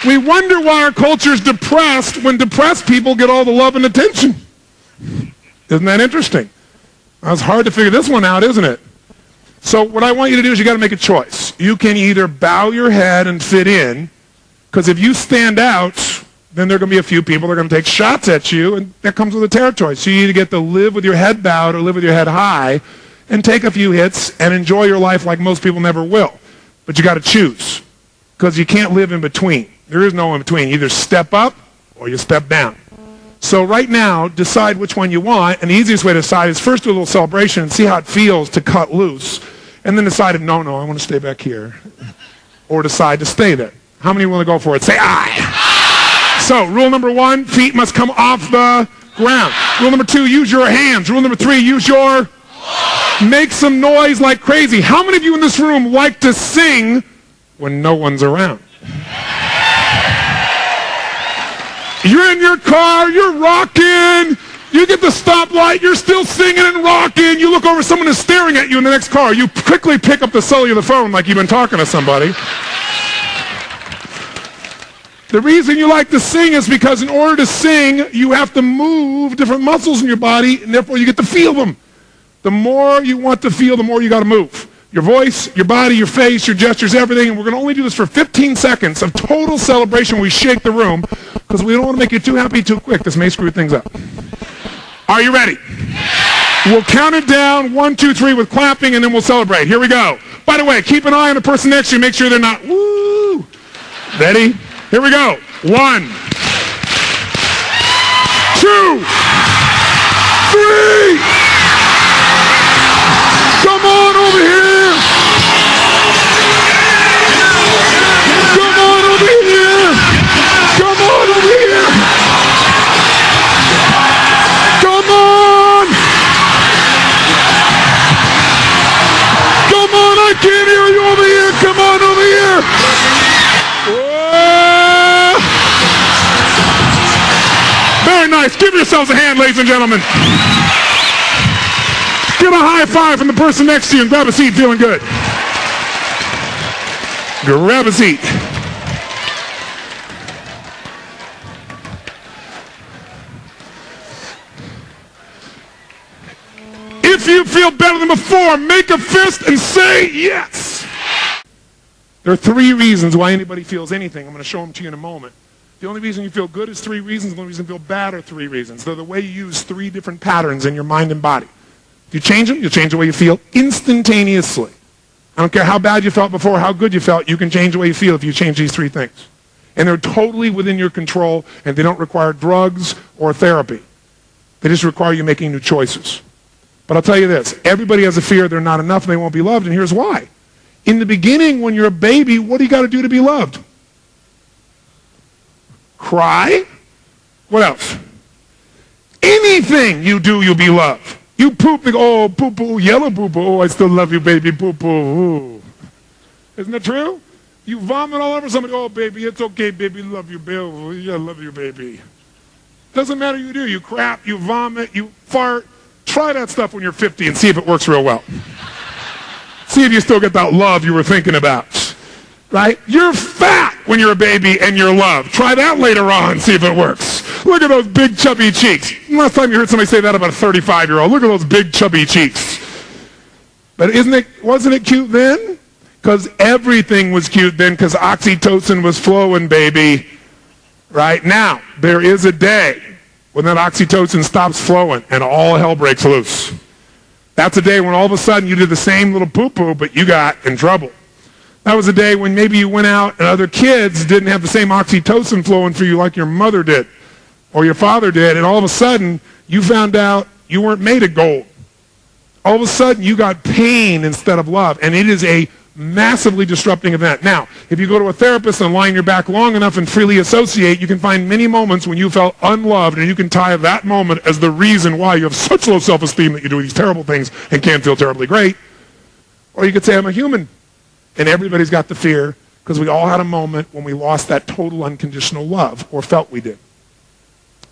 We wonder why our culture is depressed when depressed people get all the love and attention. Isn't that interesting? It's hard to figure this one out, isn't it? So what I want you to do is you got to make a choice. You can either bow your head and fit in, because if you stand out, then there are going to be a few people that are going to take shots at you, and that comes with the territory. So you either get to live with your head bowed or live with your head high and take a few hits and enjoy your life like most people never will. But you got to choose, because you can't live in between. There is no in between. You either step up or you step down. So right now, decide which one you want, and the easiest way to decide is first do a little celebration and see how it feels to cut loose, and then decide, no, I want to stay back here, or decide to stay there. How many want to go for it? Say aye. So rule number 1, feet must come off the ground. Rule number 2, use your hands. Rule number 3, use your... Make some noise like crazy. How many of you in this room like to sing when no one's around? You're in your car, you're rocking, you get the stoplight, you're still singing and rocking, you look over, someone is staring at you in the next car, you quickly pick up the cellular phone like you've been talking to somebody. The reason you like to sing is because in order to sing, you have to move different muscles in your body, and therefore you get to feel them. The more you want to feel, the more you got to move. Your voice, your body, your face, your gestures, everything. And we're going to only do this for 15 seconds of total celebration. We shake the room because we don't want to make you too happy too quick. This may screw things up. Are you ready? We'll count it down, 1, 2, 3 with clapping, and then we'll celebrate. Here we go. By the way, keep an eye on the person next to you. Make sure they're not, woo. Ready? Here we go. 1, 2, 3. Come on over here. Come on over here. Come on over here. Come on. Come on, I can't hear you over here. Come on over here. Whoa. Very nice. Give yourselves a hand, ladies and gentlemen. Give a high five from the person next to you and grab a seat, feeling good. Grab a seat. If you feel better than before, make a fist and say yes. There are 3 reasons why anybody feels anything. I'm going to show them to you in a moment. The only reason you feel good is 3 reasons. The only reason you feel bad are 3 reasons. They're the way you use 3 different patterns in your mind and body. If you change them, you'll change the way you feel instantaneously. I don't care how bad you felt before, how good you felt, you can change the way you feel if you change these 3 things. And they're totally within your control, and they don't require drugs or therapy. They just require you making new choices. But I'll tell you this, everybody has a fear they're not enough and they won't be loved, and here's why. In the beginning, when you're a baby, what do you got to do to be loved? Cry? What else? Anything you do, you'll be loved. You poop, they go, oh, poo-poo, yellow poo-poo, oh, I still love you, baby, poo-poo. Isn't that true? You vomit all over somebody, oh, baby, it's okay, baby, love you, baby, yeah, love you, baby. Doesn't matter what you do. You crap, you vomit, you fart. Try that stuff when you're 50 and see if it works real well. See if you still get that love you were thinking about. Right? You're fat when you're a baby and you're loved. Try that later on, see if it works. Look at those big chubby cheeks. Last time you heard somebody say that about a 35-year-old. Look at those big chubby cheeks. But wasn't it cute then? Because everything was cute then, because oxytocin was flowing, baby. Right now, there is a day when that oxytocin stops flowing and all hell breaks loose. That's a day when all of a sudden you did the same little poo-poo, but you got in trouble. That was a day when maybe you went out and other kids didn't have the same oxytocin flowing for you like your mother did or your father did, and all of a sudden you found out you weren't made of gold. All of a sudden you got pain instead of love, and it is a massively disrupting event. Now, if you go to a therapist and lie on your back long enough and freely associate, you can find many moments when you felt unloved, and you can tie that moment as the reason why you have such low self-esteem that you do these terrible things and can't feel terribly great. Or you could say, I'm a human. And everybody's got the fear because we all had a moment when we lost that total unconditional love or felt we did.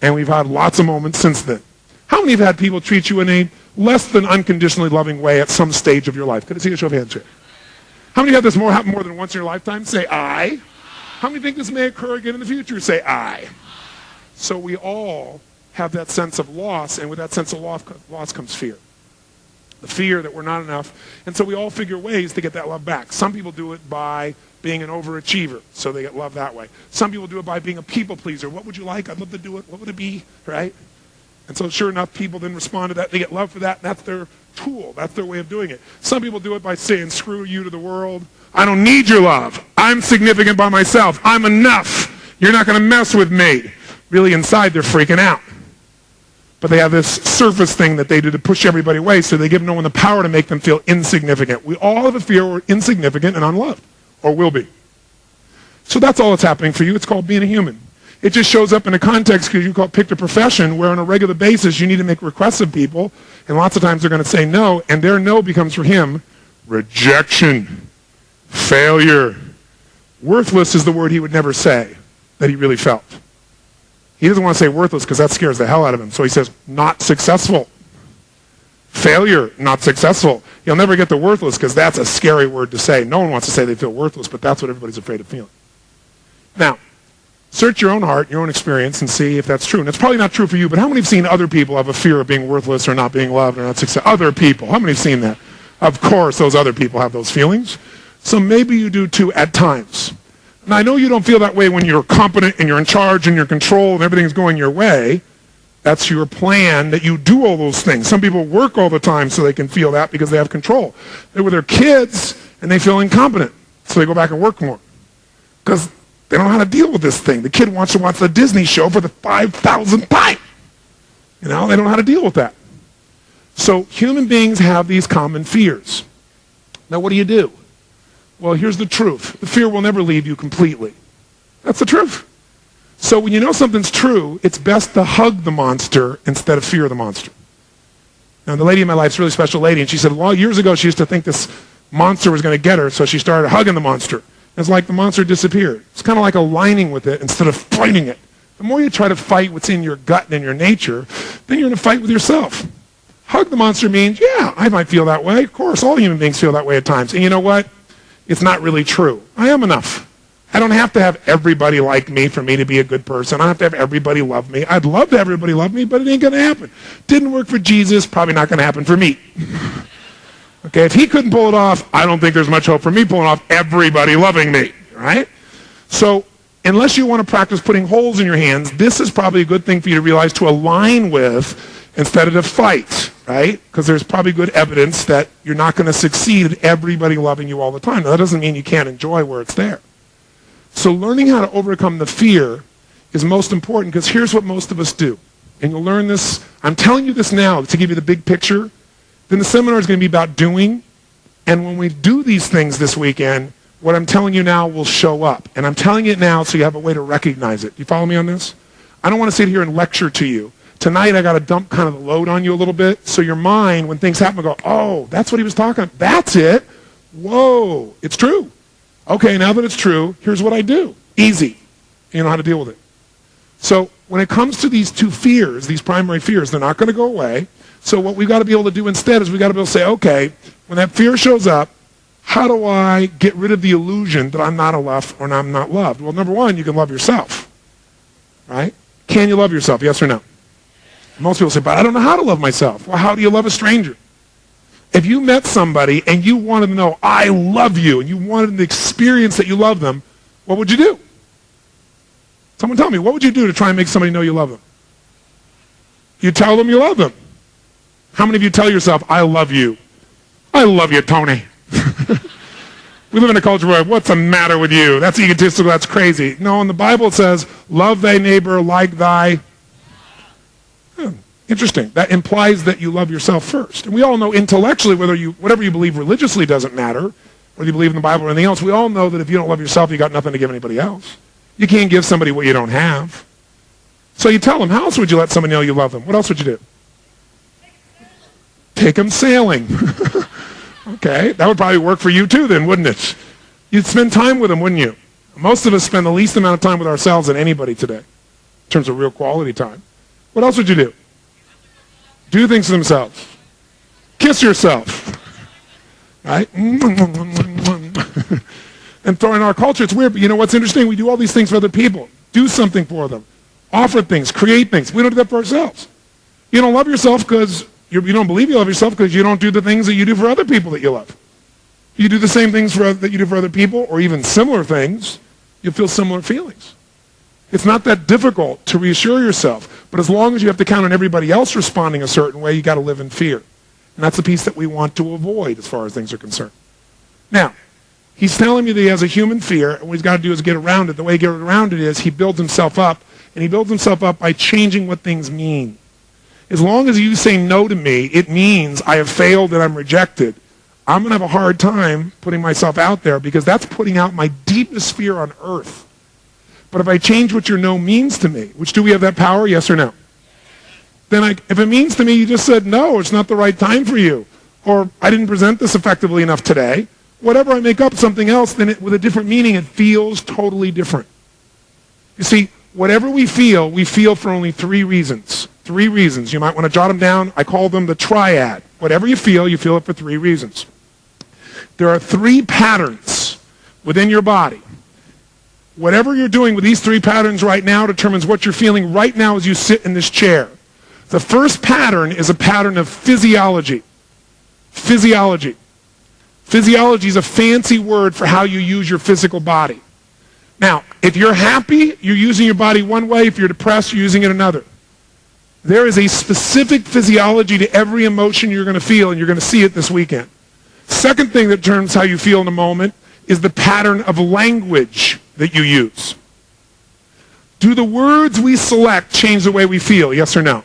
And we've had lots of moments since then. How many have had people treat you in a less than unconditionally loving way at some stage of your life? Could I see a show of hands here? How many have this happen more than once in your lifetime? Say, I. How many think this may occur again in the future? Say aye. So we all have that sense of loss, and with that sense of loss comes fear. The fear that we're not enough. And so we all figure ways to get that love back. Some people do it by being an overachiever, so they get love that way. Some people do it by being a people pleaser. What would you like? I'd love to do it. What would it be? Right? And so sure enough, people then respond to that. They get love for that, and that's their tool. That's their way of doing it. Some people do it by saying, screw you to the world. I don't need your love. I'm significant by myself. I'm enough. You're not going to mess with me. Really inside, they're freaking out. But they have this surface thing that they do to push everybody away, so they give no one the power to make them feel insignificant. We all have a fear we're insignificant and unloved, or will be. So that's all that's happening for you. It's called being a human. It just shows up in a context because you picked a profession where on a regular basis you need to make requests of people, and lots of times they're going to say no, and their no becomes for him rejection, failure. Worthless is the word he would never say that he really felt. He doesn't want to say worthless because that scares the hell out of him. So he says, not successful. Failure, not successful. He'll never get to worthless because that's a scary word to say. No one wants to say they feel worthless, but that's what everybody's afraid of feeling. Now, search your own heart, your own experience, and see if that's true. And it's probably not true for you, but how many have seen other people have a fear of being worthless or not being loved or not successful? Other people. How many have seen that? Of course, those other people have those feelings. So maybe you do too at times. Now, I know you don't feel that way when you're competent and you're in charge and you're in control and everything's going your way. That's your plan, that you do all those things. Some people work all the time so they can feel that because they have control. They're with their kids and they feel incompetent, so they go back and work more because they don't know how to deal with this thing. The kid wants to watch the Disney show for the 5,000th time. They don't know how to deal with that. So human beings have these common fears. Now, what do? Well, here's the truth. The fear will never leave you completely. That's the truth. So when you know something's true, it's best to hug the monster instead of fear the monster. Now, the lady in my life is a really special lady, and she said, well, years ago she used to think this monster was going to get her, so she started hugging the monster. It's like the monster disappeared. It's kind of like aligning with it instead of fighting it. The more you try to fight what's in your gut and in your nature, then you're going to fight with yourself. Hug the monster means, yeah, I might feel that way. Of course, all human beings feel that way at times. And you know what? It's not really true. I am enough. I don't have to have everybody like me for me to be a good person. I don't have to have everybody love me. I'd love to have everybody love me, but it ain't going to happen. Didn't work for Jesus, probably not going to happen for me. Okay, if he couldn't pull it off, I don't think there's much hope for me pulling off everybody loving me, right? So unless you want to practice putting holes in your hands, this is probably a good thing for you to realize to align with instead of to fight, right? Because there's probably good evidence that you're not going to succeed at everybody loving you all the time. Now, that doesn't mean you can't enjoy where it's there. So learning how to overcome the fear is most important because here's what most of us do. And you'll learn this. I'm telling you this now to give you the big picture. Then the seminar is going to be about doing. And when we do these things this weekend, what I'm telling you now will show up. And I'm telling it now so you have a way to recognize it. You follow me on this? I don't want to sit here and lecture to you. Tonight I got to dump kind of the load on you a little bit so your mind, when things happen, go, oh, that's what he was talking about. That's it. Whoa, it's true. Okay, now that it's true, here's what I do. Easy. You know how to deal with it. So when it comes to these two fears, these primary fears, they're not going to go away. So what we've got to be able to do instead is we've got to be able to say, okay, when that fear shows up, how do I get rid of the illusion that I'm not enough or I'm not loved? Well, number one, you can love yourself. Right? Can you love yourself? Yes or no? Most people say, but I don't know how to love myself. Well, how do you love a stranger? If you met somebody and you wanted to know, I love you, and you wanted the experience that you love them, what would you do? Someone tell me, what would you do to try and make somebody know you love them? You tell them you love them. How many of you tell yourself, I love you? I love you, Tony. We live in a culture where, what's the matter with you? That's egotistical, that's crazy. No, in the Bible it says, love thy neighbor like thy... Interesting. That implies that you love yourself first. And we all know intellectually, whatever you believe religiously doesn't matter, whether you believe in the Bible or anything else, we all know that if you don't love yourself, you got nothing to give anybody else. You can't give somebody what you don't have. So you tell them, how else would you let somebody know you love them? What else would you do? Take them sailing. Okay, that would probably work for you too then, wouldn't it? You'd spend time with them, wouldn't you? Most of us spend the least amount of time with ourselves than anybody today, in terms of real quality time. What else would you do? Do things to themselves. Kiss yourself. Right? And in our culture, it's weird, but you know what's interesting? We do all these things for other people. Do something for them. Offer things, create things. We don't do that for ourselves. You don't love yourself because you don't believe you love yourself because you don't do the things that you do for other people that you love. You do the same things that you do for other people, or even similar things, you'll feel similar feelings. It's not that difficult to reassure yourself, but as long as you have to count on everybody else responding a certain way, you got to live in fear. And that's the piece that we want to avoid as far as things are concerned. Now, he's telling me that he has a human fear, and what he's got to do is get around it. The way he gets around it is he builds himself up, and he builds himself up by changing what things mean. As long as you say no to me, it means I have failed and I'm rejected. I'm going to have a hard time putting myself out there because that's putting out my deepest fear on earth. But if I change what your no means to me, which do we have that power, yes or no? Then if it means to me, you just said, no, it's not the right time for you. Or I didn't present this effectively enough today. Whatever I make up something else, then with a different meaning, it feels totally different. You see, whatever we feel for only 3 reasons. 3 reasons. You might want to jot them down. I call them the triad. Whatever you feel it for 3 reasons. There are 3 patterns within your body. Whatever you're doing with these 3 patterns right now determines what you're feeling right now as you sit in this chair. The first pattern is a pattern of physiology. Physiology. Physiology is a fancy word for how you use your physical body. Now, if you're happy, you're using your body one way. If you're depressed, you're using it another. There is a specific physiology to every emotion you're going to feel, and you're going to see it this weekend. Second thing that determines how you feel in a moment is the pattern of language that you use. Do the words we select change the way we feel, yes or no?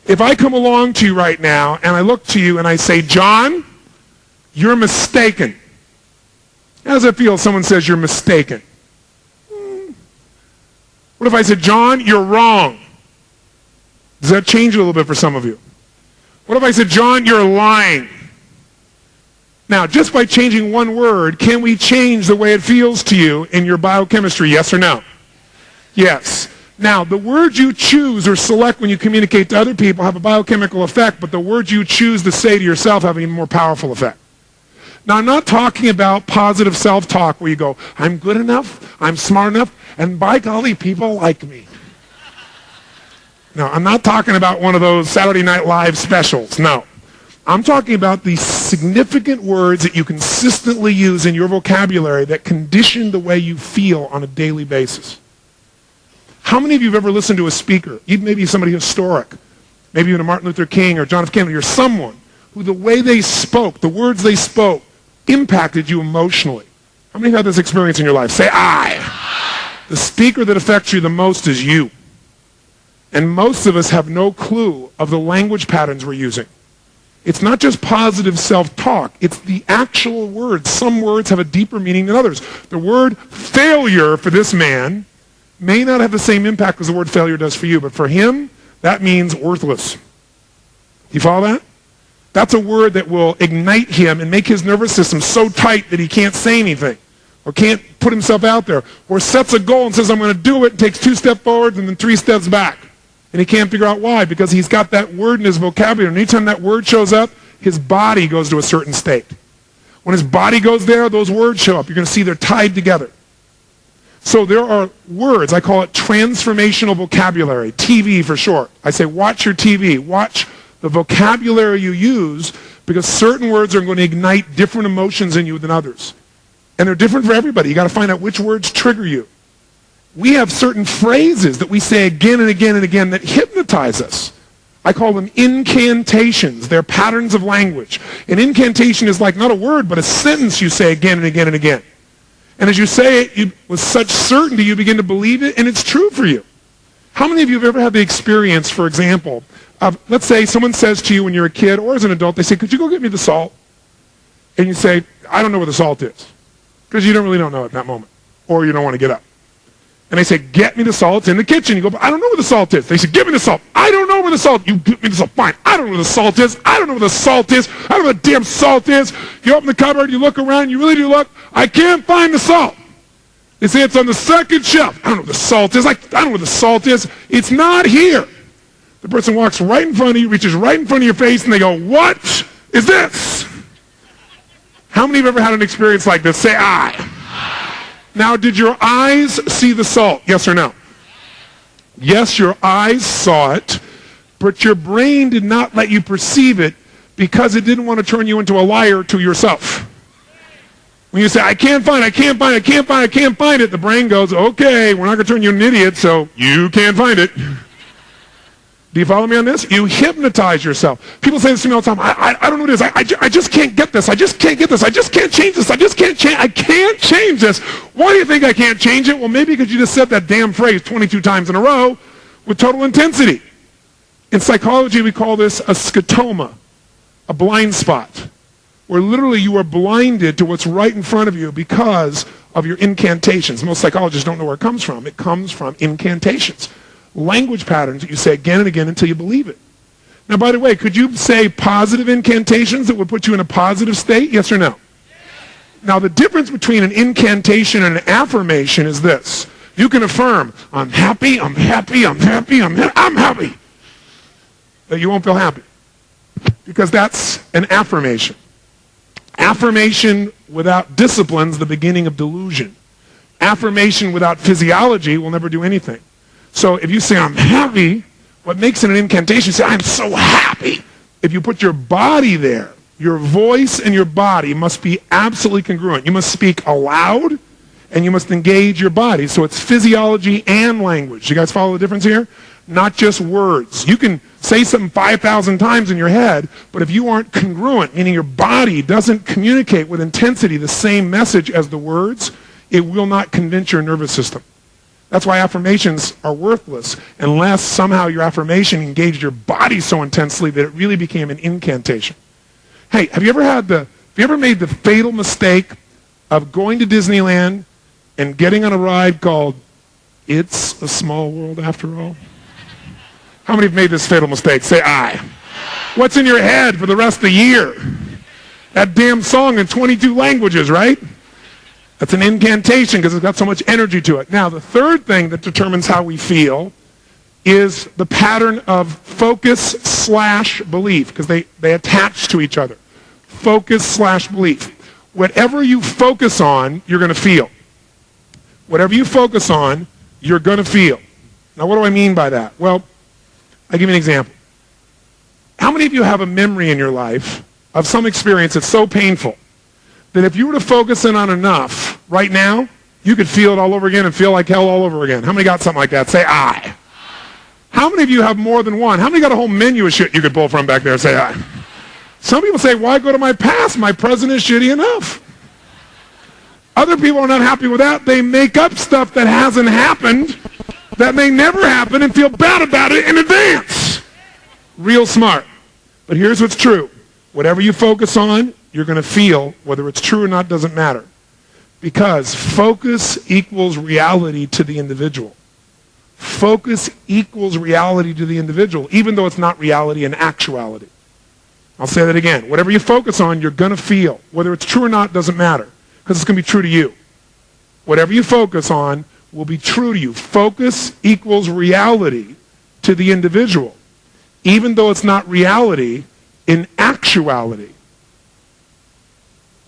If I come along to you right now and I look to you and I say, John, you're mistaken. How does it feel if someone says you're mistaken? What if I said, John, you're wrong? Does that change a little bit for some of you? What if I said, John, you're lying? Now, just by changing one word, can we change the way it feels to you in your biochemistry, yes or no? Yes. Now, the words you choose or select when you communicate to other people have a biochemical effect, but the words you choose to say to yourself have an even more powerful effect. Now, I'm not talking about positive self-talk where you go, I'm good enough, I'm smart enough, and by golly, people like me. No, I'm not talking about one of those Saturday Night Live specials, no. I'm talking about the significant words that you consistently use in your vocabulary that condition the way you feel on a daily basis. How many of you have ever listened to a speaker, even maybe somebody historic, maybe even a Martin Luther King or John F. Kennedy or someone who the way they spoke, the words they spoke, impacted you emotionally? How many have had this experience in your life? Say, I. The speaker that affects you the most is you. And most of us have no clue of the language patterns we're using. It's not just positive self-talk. It's the actual words. Some words have a deeper meaning than others. The word failure for this man may not have the same impact as the word failure does for you, but for him, that means worthless. You follow that? That's a word that will ignite him and make his nervous system so tight that he can't say anything or can't put himself out there or sets a goal and says, I'm going to do it, and takes 2 steps forward and then 3 steps back. And he can't figure out why, because he's got that word in his vocabulary. And anytime that word shows up, his body goes to a certain state. When his body goes there, those words show up. You're going to see they're tied together. So there are words, I call it transformational vocabulary, TV for short. I say watch your TV, watch the vocabulary you use, because certain words are going to ignite different emotions in you than others. And they're different for everybody. You got to find out which words trigger you. We have certain phrases that we say again and again and again that hypnotize us. I call them incantations. They're patterns of language. An incantation is like not a word, but a sentence you say again and again and again. And as you say it, with such certainty, you begin to believe it, and it's true for you. How many of you have ever had the experience, for example, of, let's say someone says to you when you're a kid or as an adult, they say, could you go get me the salt? And you say, I don't know where the salt is. Because you don't know at that moment. Or you don't want to get up. And they say, get me the salt. It's in the kitchen. You go, but I don't know where the salt is. They say, give me the salt. I don't know where the salt is. You give me the salt. Fine. I don't know where the salt is. I don't know where the salt is. I don't know where the damn salt is. You open the cupboard, you look around, you really do look. I can't find the salt. They say it's on the second shelf. I don't know where the salt is. I don't know where the salt is. It's not here. The person walks right in front of you, reaches right in front of your face, and they go, what is this? How many have ever had an experience like this? Say, I. Now, did your eyes see the salt? Yes or no? Yes, your eyes saw it, but your brain did not let you perceive it because it didn't want to turn you into a liar to yourself. When you say, I can't find it, the brain goes, okay, we're not going to turn you into an idiot, so you can't find it. Do you follow me on this? You hypnotize yourself. People say this to me all the time. I don't know what it is. I just can't get this. I just can't get this. I just can't change this. I can't change this. Why do you think I can't change it? Well, maybe because you just said that damn phrase 22 times in a row with total intensity. In psychology, we call this a scotoma, a blind spot, where literally you are blinded to what's right in front of you because of your incantations. Most psychologists don't know where it comes from. It comes from incantations. Language patterns that you say again and again until you believe it. Now, by the way, could you say positive incantations that would put you in a positive state? Yes or no? Now, the difference between an incantation and an affirmation is this. You can affirm, I'm happy, I'm happy, I'm happy, I'm happy. But you won't feel happy because that's an affirmation. Affirmation without discipline is the beginning of delusion. Affirmation without physiology will never do anything. So if you say, I'm happy, what makes it an incantation, you say, I'm so happy. If you put your body there, your voice and your body must be absolutely congruent. You must speak aloud, and you must engage your body. So it's physiology and language. You guys follow the difference here? Not just words. You can say something 5,000 times in your head, but if you aren't congruent, meaning your body doesn't communicate with intensity the same message as the words, it will not convince your nervous system. That's why affirmations are worthless unless somehow your affirmation engaged your body so intensely that it really became an incantation. Hey, have you ever made the fatal mistake of going to Disneyland and getting on a ride called It's a Small World After All? How many have made this fatal mistake? Say aye. What's in your head for the rest of the year? That damn song in 22 languages, right? That's an incantation because it's got so much energy to it. Now, the third thing that determines how we feel is the pattern of focus/belief, because they attach to each other. Focus/belief. Whatever you focus on, you're going to feel. Whatever you focus on, you're going to feel. Now, what do I mean by that? Well, I'll give you an example. How many of you have a memory in your life of some experience that's so painful that if you were to focus in on enough right now, you could feel it all over again and feel like hell all over again? How many got something like that? Say aye. How many of you have more than one? How many got a whole menu of shit you could pull from back there? Say aye. Some people say, why go to my past? My present is shitty enough. Other people are not happy with that. They make up stuff that hasn't happened that may never happen and feel bad about it in advance. Real smart. But here's what's true. Whatever you focus on, you're going to feel. Whether it's true or not doesn't matter. Because focus equals reality to the individual. Focus equals reality to the individual, even though it's not reality in actuality. I'll say that again. Whatever you focus on, you're going to feel. Whether it's true or not doesn't matter, because it's going to be true to you. Whatever you focus on will be true to you. Focus equals reality to the individual, even though it's not reality in actuality.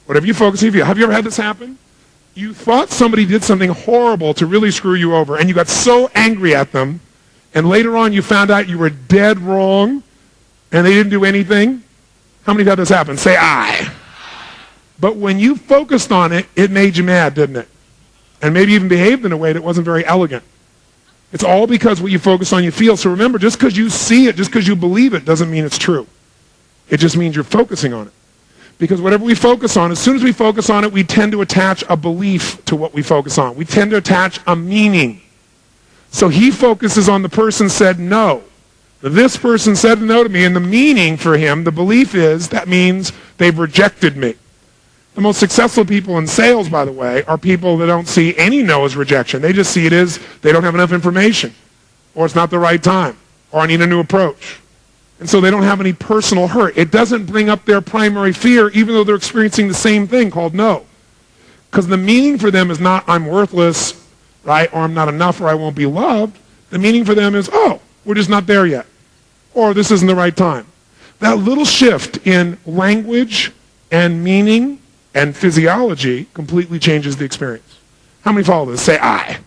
Whatever you focus on, have you ever had this happen? You thought somebody did something horrible to really screw you over, and you got so angry at them, and later on you found out you were dead wrong, and they didn't do anything? How many have had this happen? Say aye. But when you focused on it, it made you mad, didn't it? And maybe even behaved in a way that wasn't very elegant. It's all because what you focus on, you feel. So remember, just because you see it, just because you believe it, doesn't mean it's true. It just means you're focusing on it. Because whatever we focus on, as soon as we focus on it, we tend to attach a belief to what we focus on. We tend to attach a meaning. So he focuses on the person said no. This person said no to me, and the meaning for him, the belief is, that means they've rejected me. The most successful people in sales, by the way, are people that don't see any no as rejection. They just see it as they don't have enough information, or it's not the right time, or I need a new approach. And so they don't have any personal hurt. It doesn't bring up their primary fear, even though they're experiencing the same thing called no. Because the meaning for them is not I'm worthless, right, or I'm not enough, or I won't be loved. The meaning for them is, oh, we're just not there yet, or this isn't the right time. That little shift in language and meaning and physiology completely changes the experience. How many follow this? Say I.